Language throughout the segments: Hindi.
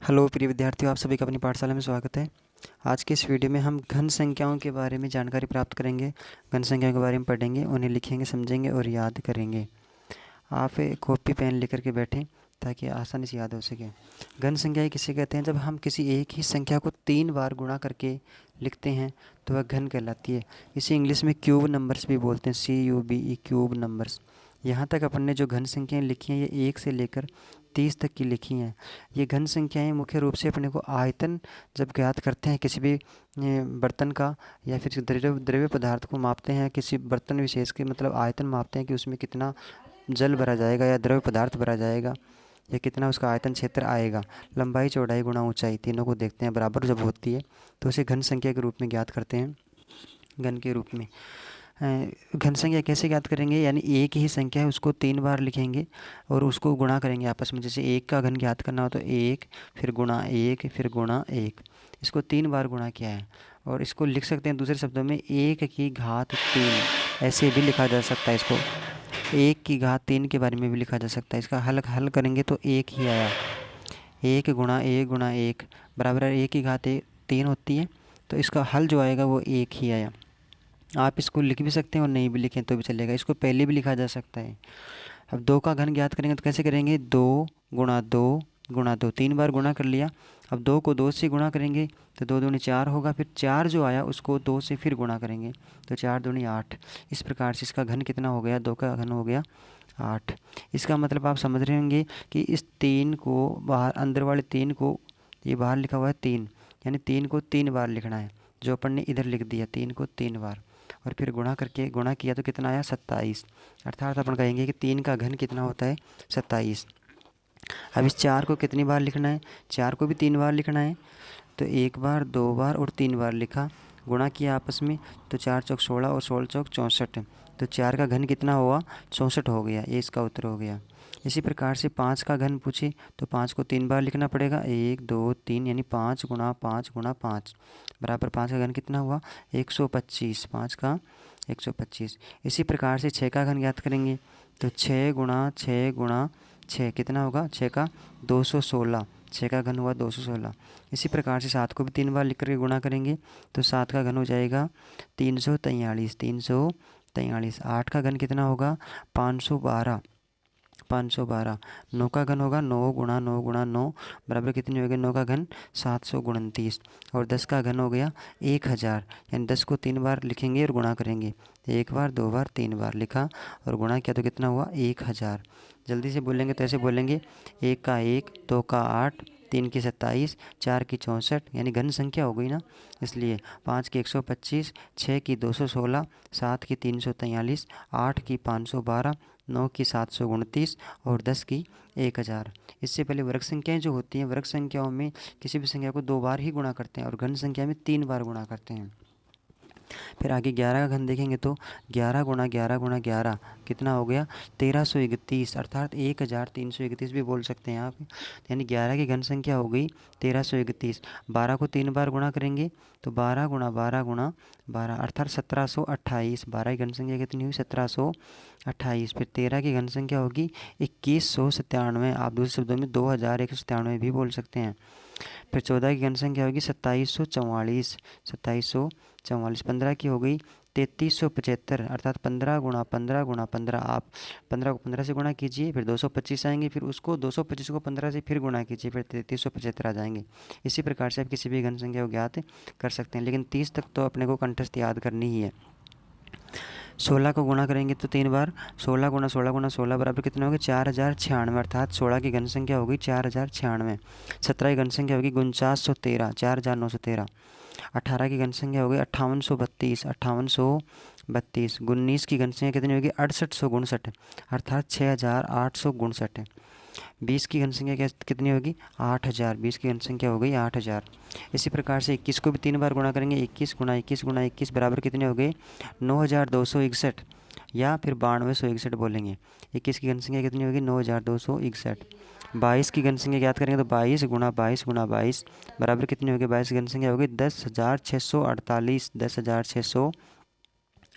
हेलो प्रिय विद्यार्थियों, आप सभी का अपनी पाठशाला में स्वागत है। आज के इस वीडियो में हम घन संख्याओं के बारे में जानकारी प्राप्त करेंगे। घन संख्याओं के बारे में पढ़ेंगे, उन्हें लिखेंगे, समझेंगे और याद करेंगे। आप एक कॉपी पेन लेकर के बैठें ताकि आसानी से याद हो सके। घन संख्याएं किसे कहते हैं? जब हम किसी एक ही संख्या को 3 बार गुणा करके लिखते हैं तो वह घन कहलाती है। इसे इंग्लिश में क्यूब नंबर्स भी बोलते हैं, CUBE, क्यूब नंबर्स। यहाँ तक अपन ने जो घन संख्याएं लिखी हैं ये 1 से लेकर 30 तक की लिखी हैं। ये घन संख्याएं मुख्य रूप से अपने को आयतन जब ज्ञात करते हैं किसी भी बर्तन का, या फिर द्रव्य पदार्थ को मापते हैं, किसी बर्तन विशेष के मतलब आयतन मापते हैं कि उसमें कितना जल भरा जाएगा या द्रव्य पदार्थ भरा जाएगा, या कितना उसका आयतन क्षेत्र आएगा। लंबाई चौड़ाई गुणा ऊंचाई तीनों को देखते हैं, बराबर जब होती है तो उसे घन संख्या के रूप में ज्ञात करते हैं। घन के रूप में घन संख्या कैसे ज्ञात करेंगे? यानी एक ही संख्या है उसको 3 बार लिखेंगे और उसको गुणा करेंगे आपस में। जैसे 1 का घन ज्ञात करना हो तो 1 फिर गुणा 1 फिर गुणा 1, इसको 3 बार गुणा किया है। और इसको लिख सकते हैं दूसरे शब्दों में 1 की घात 3, ऐसे भी लिखा जा सकता है। इसको 1 की घात 3 के बारे में भी लिखा जा सकता है। इसका हल करेंगे तो 1 ही आया। 1 गुणा 1 गुणा 1 बराबर 1 की घात 3 होती है, तो इसका हल जो आएगा वो 1 ही आया। आप इसको लिख भी सकते हैं और नहीं भी लिखें तो भी चलेगा। इसको पहले भी लिखा जा सकता है। अब 2 का घन ज्ञात करेंगे तो कैसे करेंगे? 2 गुणा 2 गुणा 2, 3 बार गुणा कर लिया। अब 2 को 2 से गुणा करेंगे तो 2 दूनी 4 होगा, फिर 4 जो आया उसको 2 से फिर गुणा करेंगे तो 4 दूनी 8। इस प्रकार से इसका घन कितना हो गया? 2 का घन हो गया 8। इसका मतलब आप समझ रहे होंगे कि इस 3 को बाहर, अंदर वाले 3 को, ये बाहर लिखा हुआ है 3, यानी 3 को 3 बार लिखना है। जो अपन ने इधर लिख दिया 3 को 3 बार, और फिर गुणा किया तो कितना आया? 27। अर्थात अपन कहेंगे कि 3 का घन कितना होता है? 27। अब इस 4 को कितनी बार लिखना है? 4 को भी 3 बार लिखना है। तो 1 बार, 2 बार और 3 बार लिखा, गुणा किया आपस में तो 4 चौक 16 और 16 चौक 64। तो 4 का घन कितना हुआ? 64 हो गया। ये इसका उत्तर हो गया। इसी प्रकार से 5 का घन पूछे तो 5 को 3 बार लिखना पड़ेगा, 1 2 3, यानी 5 गुणा 5 गुणा 5 बराबर 5 का घन कितना हुआ? 125। 5 का 125। इसी प्रकार से 6 का घन ज्ञात करेंगे तो 6 गुणा 6 गुणा 6 कितना होगा? 6 का 216। 6 का घन हुआ 216। इसी प्रकार से 7 को भी 3 बार लिख करके गुणा करेंगे तो 7 का घन हो जाएगा 343। 343। 8 का घन कितना होगा? 512। 512। 9 का घन होगा 9 गुणा 9 गुणा 9 बराबर कितनी हो गई? 9 का घन 729। और 10 का घन हो गया 1000, यानी 10 को 3 बार लिखेंगे और गुणा करेंगे। 1 बार, 2 बार, 3 बार लिखा और गुणा किया तो कितना हुआ? 1000। जल्दी से बोलेंगे तो ऐसे बोलेंगे, 1 का 1, 2 का 8, 3 की 27, 4 की 64, यानी घन संख्या हो गई ना, इसलिए 5 की 125, 6 की 216, 7 की 343, 8 की 512, 9 की 729 और 10 की 1000। इससे पहले वर्ग संख्याएं जो होती हैं, वर्ग संख्याओं में किसी भी संख्या को 2 बार ही गुणा करते हैं और घन संख्या में 3 बार गुणा करते हैं। फिर आगे 11 का घन देखेंगे तो 11 गुणा 11 गुणा 11 कितना हो गया? 1331, अर्थात 1331 भी बोल सकते हैं आप। यानी 11 की घन संख्या हो गई 1331। 12 को 3 बार गुणा करेंगे तो 12 गुणा 12 गुणा 12 अर्थात 1728। 12 की घन संख्या कितनी हुई? 1728। फिर 13 की घन संख्या होगी 2197। आप दूसरे शब्दों में 2197 भी बोल सकते हैं। फिर 14 की घन संख्या होगी 2744। 2744। 15 की हो गई 3375, अर्थात 15 गुणा 15 गुणा 15। आप 15 को 15 से गुणा कीजिए, फिर 225 आएंगे, फिर उसको 225 को 15 से फिर गुणा कीजिए, फिर 3375 आ जाएंगे। इसी प्रकार से आप किसी भी घन संख्या को ज्ञात कर सकते हैं, लेकिन 30 तक तो अपने को कंठस्थ याद करनी ही है। 16 को गुणा करेंगे तो 3 बार, 16 गुणा 16 गुणा 16 बराबर कितने होंगे? 4096, अर्थात 16 की घन संख्या होगी 4096। 17 की घन संख्या होगी 4913, 4913। 18 की घन संख्या होगी 5832, 5832। 19 की घन संख्या कितनी होगी? 6859, अर्थात 6859। 20 की घन संख्या कितनी होगी? 8000। 20 की घन संख्या हो गई 8000। इसी प्रकार से 21 को भी 3 बार गुणा करेंगे, 21 गुणा 21 गुणा 21 बराबर कितने हो गए? 9261, या फिर 9261 बोलेंगे। 21 की घन संख्या कितनी होगी? 9261। 22 की घन संख्या ज्ञात करेंगे तो 22 गुणा 22 गुणा 22 बराबर कितनी होगी? 22 की घन संख्या होगी 10,648। 10,648।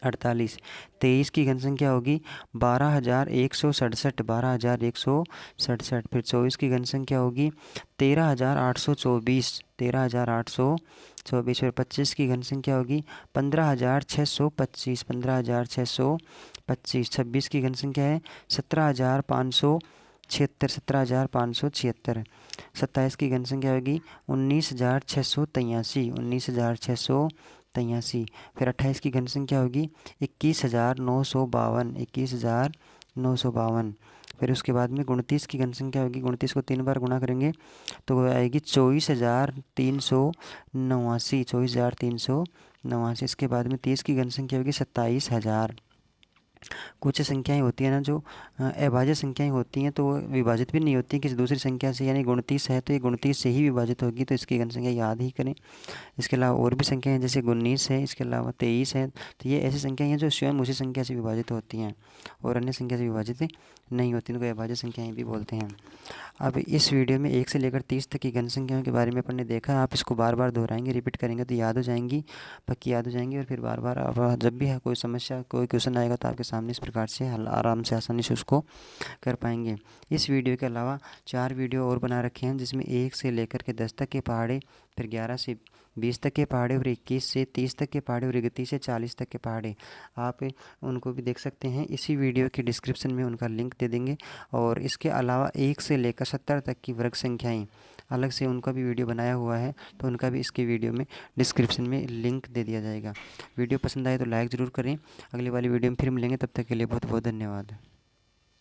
48। 23 की घन संख्या होगी 12,167, 12,167। फिर 24 की घन संख्या होगी 13,824, 13,824। फिर 25 की घन संख्या होगी 15,625, 15,625। 26 की घन संख्या है 17,576, 17,576। 27 की घन संख्या होगी 19,683, 19,683। फिर 28 की घन संख्या होगी 21,952, 21,952। फिर उसके बाद में 29 की घन संख्या होगी, 29 को 3 बार गुणा करेंगे तो वो आएगी 24,389, 24,389। इसके बाद में 30 की घन संख्या होगी 27,000। कुछ संख्याएं होती हैं ना जो अभाज्य संख्याएं होती हैं तो वो विभाजित भी नहीं होती किसी दूसरी संख्या से, यानी 29 है तो ये 29 से ही विभाजित होगी, तो इसकी घन संख्या याद ही करें। इसके अलावा और भी संख्याएं हैं, जैसे 19 है, इसके अलावा 23 है। तो ये ऐसी संख्याएं हैं जो स्वयं उसी संख्या से विभाजित होती हैं और अन्य संख्या से विभाजित नहीं होती, इनको अभाज्य संख्याएं भी बोलते हैं। अब इस वीडियो में 1 से लेकर 30 तक की घन संख्याओं के बारे में अपन ने देखा। आप इसको बार बार दोहराएंगे, रिपीट करेंगे तो याद हो जाएंगी, पक्की याद हो जाएंगी। और फिर बार बार अब जब भी कोई समस्या, कोई क्वेश्चन आएगा तो आपके सामने इस प्रकार से हल आराम से, आसानी से उसको कर पाएंगे। इस वीडियो के अलावा 4 वीडियो और बना रखे हैं, जिसमें 1 से लेकर के 10 तक के पहाड़े, फिर 11 से 20 तक के पहाड़े, और 21 से 30 तक के पहाड़े, और 31 से 40 तक के पहाड़े। आप उनको भी देख सकते हैं, इसी वीडियो के डिस्क्रिप्शन में उनका लिंक दे देंगे। और इसके अलावा 1 से लेकर 70 तक की वर्ग संख्याएं अलग से उनका भी वीडियो बनाया हुआ है, तो उनका भी इसके वीडियो में डिस्क्रिप्शन में लिंक दे दिया जाएगा। वीडियो पसंद आए तो लाइक ज़रूर करें। अगली वाली वीडियो में फिर मिलेंगे, तब तक के लिए बहुत बहुत धन्यवाद।